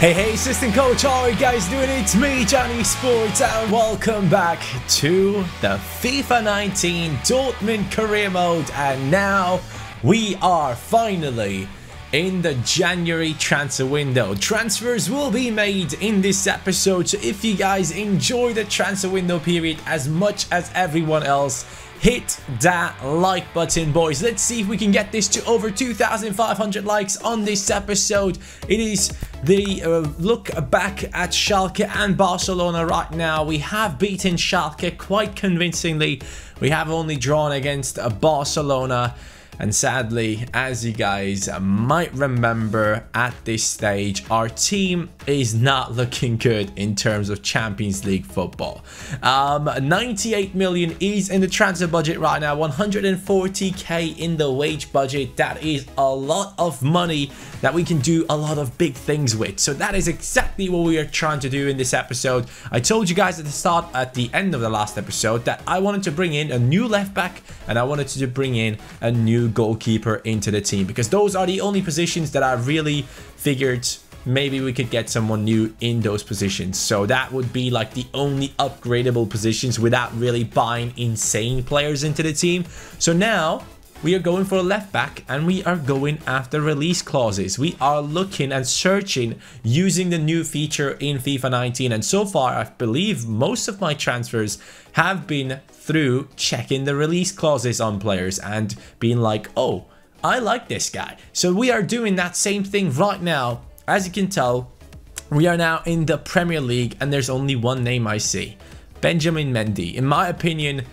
Hey, assistant coach, how are you guys doing? It's me, CaniSports, and welcome back to the FIFA 19 Dortmund Career Mode. And now we are finally in the January transfer window. Transfers will be made in this episode, so if you guys enjoy the transfer window period as much as everyone else, hit that like button, boys. Let's see if we can get this to over 2,500 likes on this episode. It is the look back at Schalke and Barcelona right now. We have beaten Schalke quite convincingly. We have only drawn against Barcelona. And sadly, as you guys might remember, at this stage, our team is not looking good in terms of Champions League football. 98 million is in the transfer budget right now, 140k in the wage budget. That is a lot of money that we can do a lot of big things with. So that is exactly what we are trying to do in this episode. I told you guys at the end of the last episode, that I wanted to bring in a new left back and I wanted to bring in a new goalkeeper into the team, because those are the only positions that I really figured maybe we could get someone new in those positions. So that would be like the only upgradable positions without really buying insane players into the team. So now we are going for a left back and we are going after release clauses. We are looking and searching using the new feature in FIFA 19, and so far I believe most of my transfers have been through checking the release clauses on players and being like, oh, I like this guy. So we are doing that same thing right now. As you can tell, we are now in the Premier League and there's only one name I see: Benjamin Mendy. In my opinion,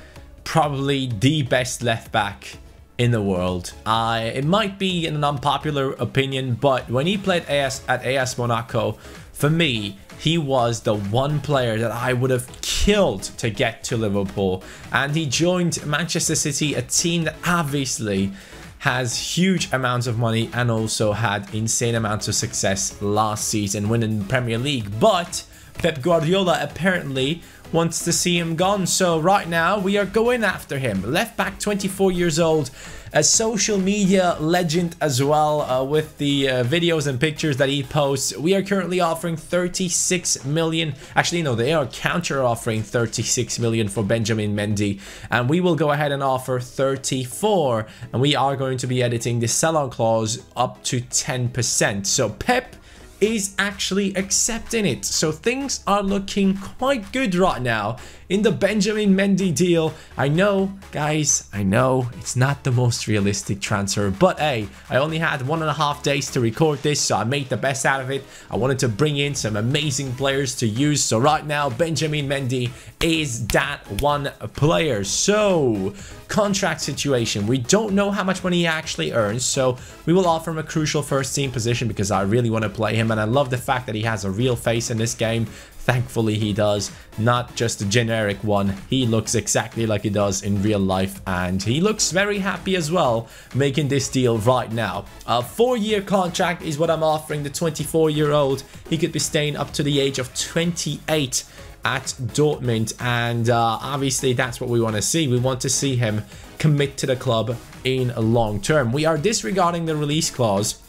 probably the best left back in the world. It might be an unpopular opinion, but when he played at AS Monaco, for me, he was the one player that I would have killed to get to Liverpool. And he joined Manchester City, a team that obviously has huge amounts of money and also had insane amounts of success last season winning the Premier League. But Pep Guardiola apparently wants to see him gone. So right now we are going after him. Left back, 24 years old, a social media legend as well, with the videos and pictures that he posts. We are currently offering 36 million. Actually, no, they are counter offering 36 million for Benjamin Mendy, and we will go ahead and offer 34, and we are going to be editing the sell-on clause up to 10%. So Pep is actually accepting it. So things are looking quite good right now in the Benjamin Mendy deal. I know, guys, I know it's not the most realistic transfer, but hey, I only had 1.5 days to record this, so I made the best out of it. I wanted to bring in some amazing players to use. So right now, Benjamin Mendy is that one player. So contract situation, we don't know how much money he actually earns, so we will offer him a crucial first team position because I really want to play him, and I love the fact that he has a real face in this game. Thankfully he does, not just a generic one. He looks exactly like he does in real life, and he looks very happy as well making this deal right now. A 4-year contract is what I'm offering the 24-year-old. He could be staying up to the age of 28 at Dortmund, and obviously that's what we want to see. We want to see him commit to the club in a long term. We are disregarding the release clause,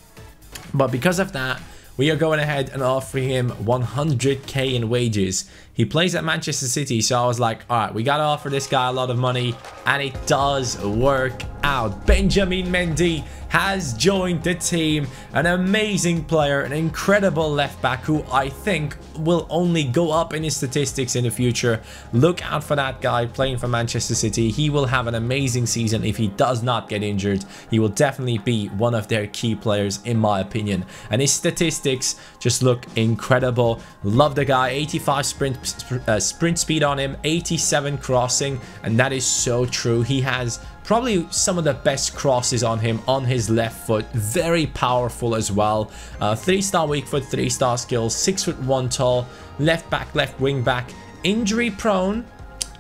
but because of that, we are going ahead and offering him 100k in wages. He plays at Manchester City, so I was like, all right, we gotta offer this guy a lot of money, and it does work out. Benjamin Mendy has joined the team, an amazing player, an incredible left back who I think will only go up in his statistics in the future. Look out for that guy playing for Manchester City. He will have an amazing season if he does not get injured. He will definitely be one of their key players in my opinion, and his statistics just look incredible. Love the guy. 85 sprint speed on him, 87 crossing, and that is so true. He has probably some of the best crosses on him on his left foot. Very powerful as well. 3-star weak foot, 3-star skills, 6'1" tall, left back, left wing back, injury prone.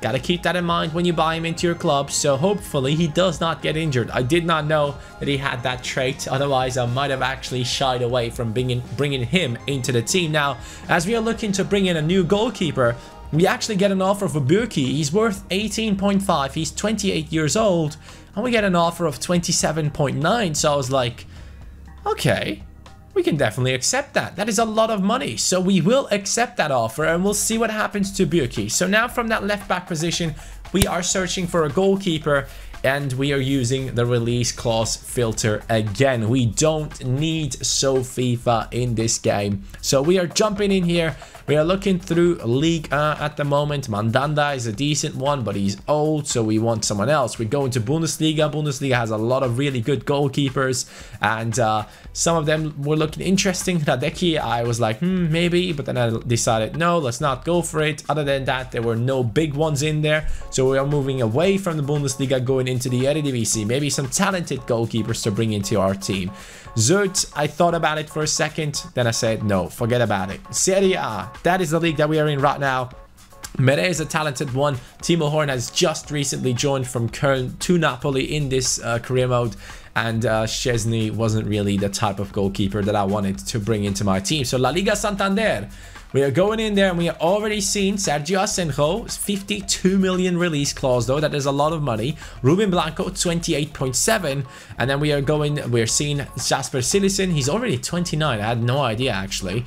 Gotta keep that in mind when you buy him into your club, so hopefully he does not get injured. I did not know that he had that trait, otherwise I might have actually shied away from bringing him into the team. Now, as we are looking to bring in a new goalkeeper, we actually get an offer for Burki. He's worth 18.5, he's 28 years old, and we get an offer of 27.9, so I was like, okay, we can definitely accept that. That is a lot of money. So we will accept that offer and we'll see what happens to Bürki. So now from that left back position, we are searching for a goalkeeper and we are using the release clause filter again. We don't need so FIFA in this game. So we are jumping in here. We are looking through League at the moment. Mandanda is a decent one, but he's old, so we want someone else. We're going to Bundesliga. Bundesliga has a lot of really good goalkeepers, and some of them were looking interesting. Radecki, I was like, maybe, but then I decided, no, let's not go for it. Other than that, there were no big ones in there, so we are moving away from the Bundesliga, going into the Eredivisie. Maybe some talented goalkeepers to bring into our team. Zurt, I thought about it for a second, then I said, no, forget about it. Serie A, that is the league that we are in right now. Mere is a talented one. Timo Horn has just recently joined from Köln to Napoli in this career mode. And Szczesny wasn't really the type of goalkeeper that I wanted to bring into my team. So La Liga Santander. We are going in there and we are already seeing Sergio Asenjo, 52 million release clause though, that is a lot of money. Ruben Blanco, 28.7, and then we're seeing Jasper Cillessen, he's already 29, I had no idea actually.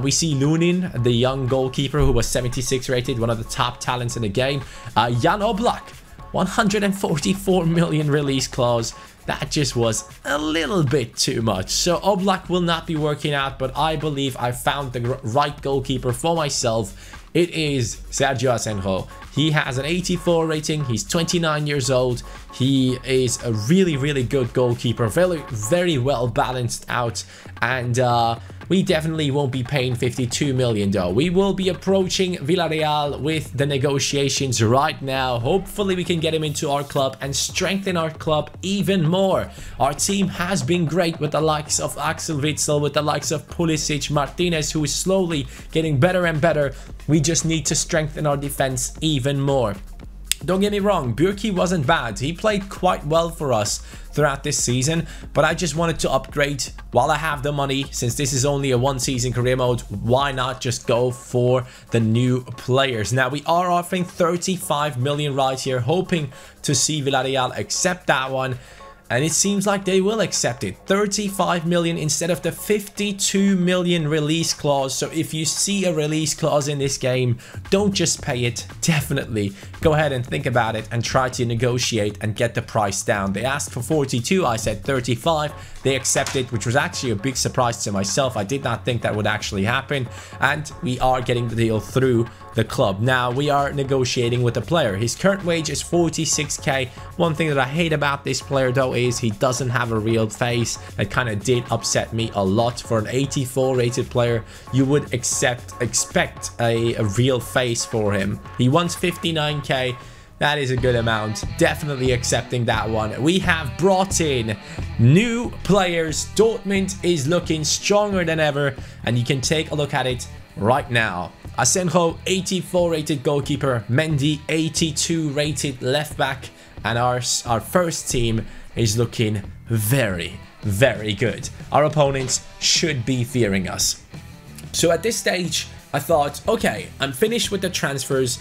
We see Lunin, the young goalkeeper who was 76 rated, one of the top talents in the game. Jan Oblak, 144 million release clause. That just was a little bit too much. So Oblak will not be working out, but I believe I found the right goalkeeper for myself. It is Sergio Asenjo. He has an 84 rating. He's 29 years old. He is a really, really good goalkeeper. Very, very well balanced out. And we definitely won't be paying 52 million though. We will be approaching Villarreal with the negotiations right now. Hopefully we can get him into our club and strengthen our club even more. Our team has been great with the likes of Axel Witsel, with the likes of Pulisic, Martinez, who is slowly getting better and better. We just need to strengthen our defense even more. Don't get me wrong, Bürki wasn't bad. He played quite well for us throughout this season, but I just wanted to upgrade while I have the money. Since this is only a one-season career mode, why not just go for the new players? Now, we are offering 35 million right here, hoping to see Villarreal accept that one. And it seems like they will accept it. 35 million instead of the 52 million release clause. So if you see a release clause in this game, don't just pay it. Definitely go ahead and think about it and try to negotiate and get the price down. They asked for 42. I said 35. They accepted, which was actually a big surprise to myself. I did not think that would actually happen. And we are getting the deal through the club. Now we are negotiating with the player. His current wage is 46k. One thing that I hate about this player though is he doesn't have a real face. That kind of did upset me a lot. For an 84 rated player, you would expect a real face for him. He wants 59k. That is a good amount. Definitely accepting that one. We have brought in new players. Dortmund is looking stronger than ever, and you can take a look at it right now. Asenjo, 84 rated goalkeeper. Mendy, 82 rated left back. And our first team is looking very, very good. Our opponents should be fearing us. So at this stage, I thought, okay, I'm finished with the transfers.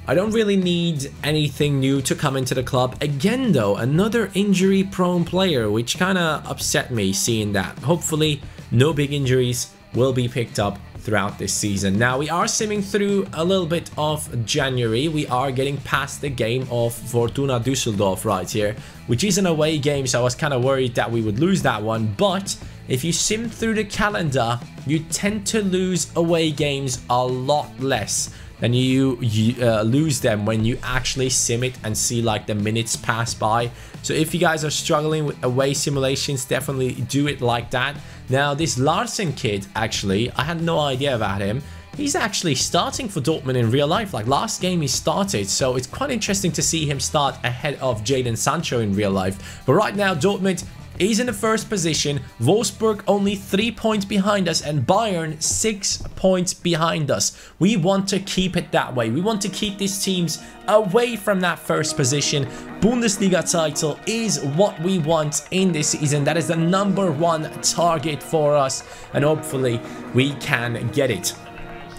I don't really need anything new to come into the club. Again though, another injury prone player, which kind of upset me seeing that. Hopefully no big injuries will be picked up throughout this season. Now we are simming through a little bit of January. We are getting past the game of Fortuna Düsseldorf right here, which is an away game, so I was kind of worried that we would lose that one. But if you sim through the calendar, you tend to lose away games a lot less than you lose them when you actually sim it and see like the minutes pass by. So if you guys are struggling with away simulations, definitely do it like that. Now this Larsen kid, actually, I had no idea about him. He's actually starting for Dortmund in real life. Like last game he started, so it's quite interesting to see him start ahead of Jadon Sancho in real life. But right now Dortmund is in the first position. Wolfsburg only 3 points behind us, and Bayern 6 points behind us. We want to keep it that way. We want to keep these teams away from that first position. Bundesliga title is what we want in this season. That is the #1 target for us, and hopefully we can get it.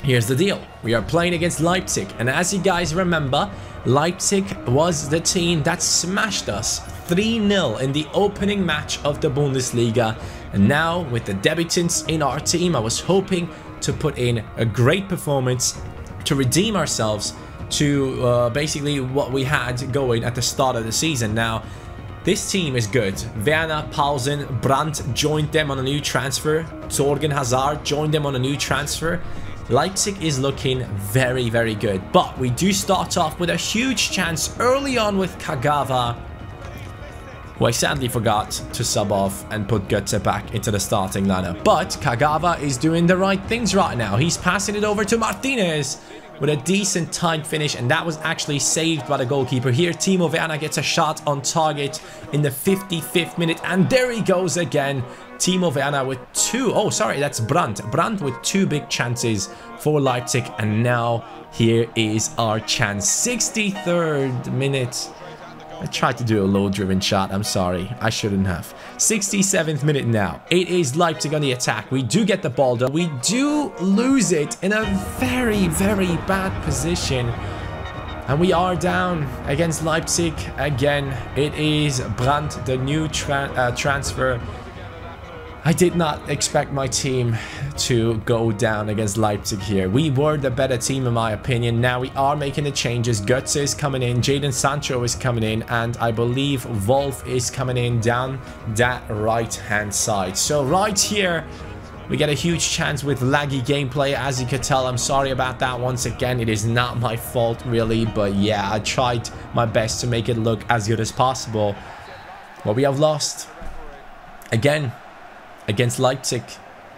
Here's the deal. We are playing against Leipzig, and as you guys remember, Leipzig was the team that smashed us 3-0 in the opening match of the Bundesliga, And now with the debutants in our team, I was hoping to put in a great performance to redeem ourselves to basically what we had going at the start of the season. Now, this team is good. Werner, Paulsen, Brandt joined them on a new transfer. Torgen Hazard joined them on a new transfer. Leipzig is looking very, very good. But we do start off with a huge chance early on with Kagawa, who I sadly forgot to sub off and put Götze back into the starting lineup. But Kagawa is doing the right things right now. He's passing it over to Martinez with a decent tight finish, and that was actually saved by the goalkeeper. Here, Timo Werner gets a shot on target in the 55th minute, and there he goes again. Timo Werner with that's Brandt. Brandt with 2 big chances for Leipzig, and now here is our chance. 63rd minute. I tried to do a low-driven shot. I'm sorry. I shouldn't have. 67th minute now. It is Leipzig on the attack. We do get the ball though. We do lose it in a very, very bad position. And we are down against Leipzig again. It is Brandt, the new transfer. I did not expect my team to go down against Leipzig here. We were the better team in my opinion. Now we are making the changes. Götze is coming in, Jadon Sancho is coming in, and I believe Wolf is coming in down that right-hand side. So right here, we get a huge chance with laggy gameplay. As you can tell, I'm sorry about that once again. It is not my fault really, but yeah, I tried my best to make it look as good as possible. But we have lost again against Leipzig.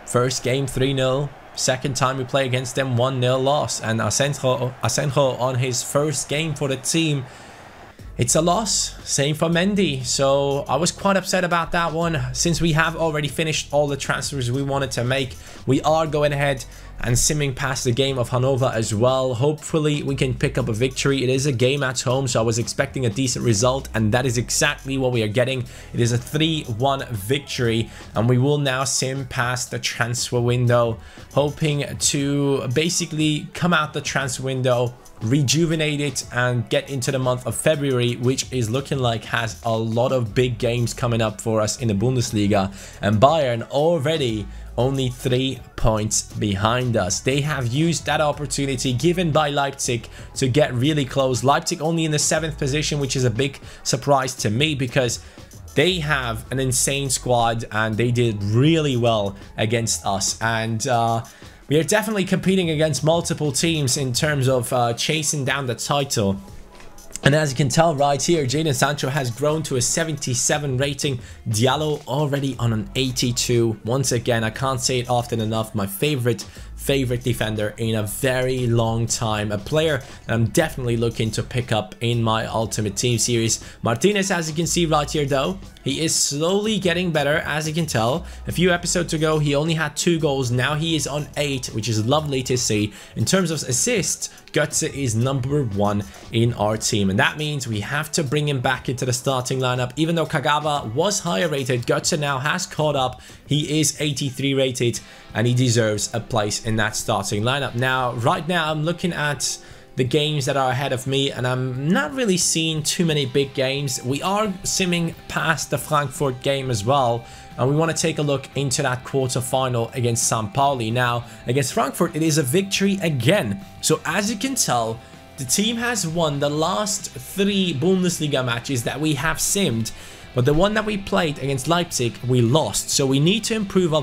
First game 3-0. Second time we play against them, 1-0 loss. And Asenjo on his first game for the team, it's a loss. Same for Mendy. So I was quite upset about that one. Since we have already finished all the transfers we wanted to make, we are going ahead and simming past the game of Hannover as well. Hopefully we can pick up a victory. It is a game at home, so I was expecting a decent result, and that is exactly what we are getting. It is a 3-1 victory, and we will now sim past the transfer window, hoping to basically come out the transfer window, rejuvenate it, and get into the month of February, which is looking like has a lot of big games coming up for us in the Bundesliga. And Bayern already only 3 points behind us. They have used that opportunity given by Leipzig to get really close. Leipzig only in the 7th position, which is a big surprise to me because they have an insane squad and they did really well against us. And we are definitely competing against multiple teams in terms of chasing down the title. And as you can tell right here, Jadon Sancho has grown to a 77 rating. Diallo already on an 82. Once again, I can't say it often enough. My favorite defender in a very long time. A player that I'm definitely looking to pick up in my Ultimate Team series. Martinez, as you can see right here though, he is slowly getting better. As you can tell, a few episodes ago he only had 2 goals. Now he is on 8, which is lovely to see. In terms of assists, Götze is #1 in our team, and that means we have to bring him back into the starting lineup. Even though Kagawa was higher rated, Götze now has caught up. He is 83 rated and he deserves a place in that starting lineup. Now, right now I'm looking at the games that are ahead of me, and I'm not really seeing too many big games. We are simming past the Frankfurt game as well, and we want to take a look into that quarterfinal against St. Pauli. Now, against Frankfurt, it is a victory again. So as you can tell, the team has won the last 3 Bundesliga matches that we have simmed, but the one that we played against Leipzig, we lost. So we need to improve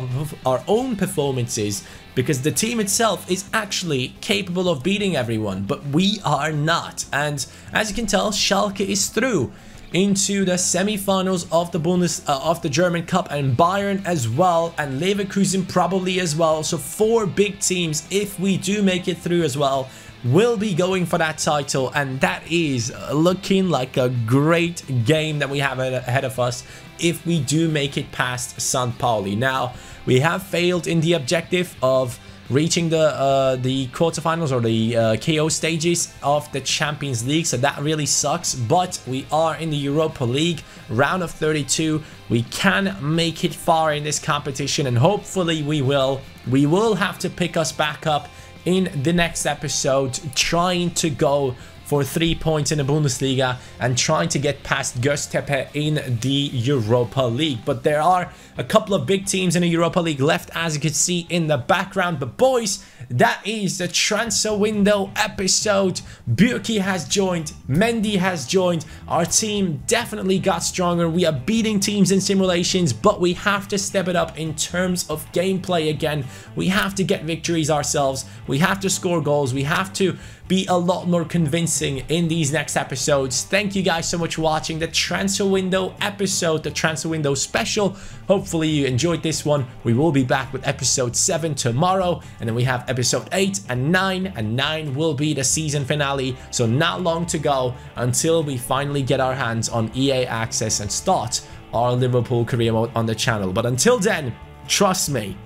our own performances, because the team itself is actually capable of beating everyone, but we are not. And as you can tell, Schalke is through into the semi-finals of the German Cup, and Bayern as well, and Leverkusen probably as well. So 4 big teams, if we do make it through as well, will be going for that title, and that is looking like a great game that we have ahead of us if we do make it past St. Pauli. Now, we have failed in the objective of reaching the quarterfinals or the KO stages of the Champions League, so that really sucks. But we are in the Europa League round of 32. We can make it far in this competition, and hopefully we will. We will have to pick us back up in the next episode, trying to go for 3 points in the Bundesliga and trying to get past Göztepe in the Europa League. But there are A couple of big teams in the Europa League left, as you can see in the background. But boys, that is the transfer window episode. Burki has joined, Mendy has joined. Our team definitely got stronger. We are beating teams in simulations, but we have to step it up in terms of gameplay again. We have to get victories ourselves. We have to score goals. We have to be a lot more convincing in these next episodes. Thank you guys so much for watching the transfer window episode, the transfer window special. Hopefully you enjoyed this one. We will be back with episode 7 tomorrow, and then we have episode 8 and 9, and 9 will be the season finale. So not long to go until we finally get our hands on EA access and start our Liverpool career mode on the channel. But until then, trust me,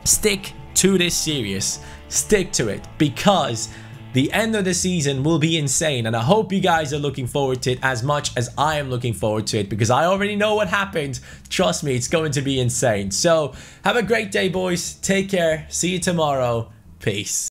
stick to this series, stick to it, because the end of the season will be insane, and I hope you guys are looking forward to it as much as I am looking forward to it, because I already know what happened. Trust me, it's going to be insane. So have a great day, boys. Take care. See you tomorrow. Peace.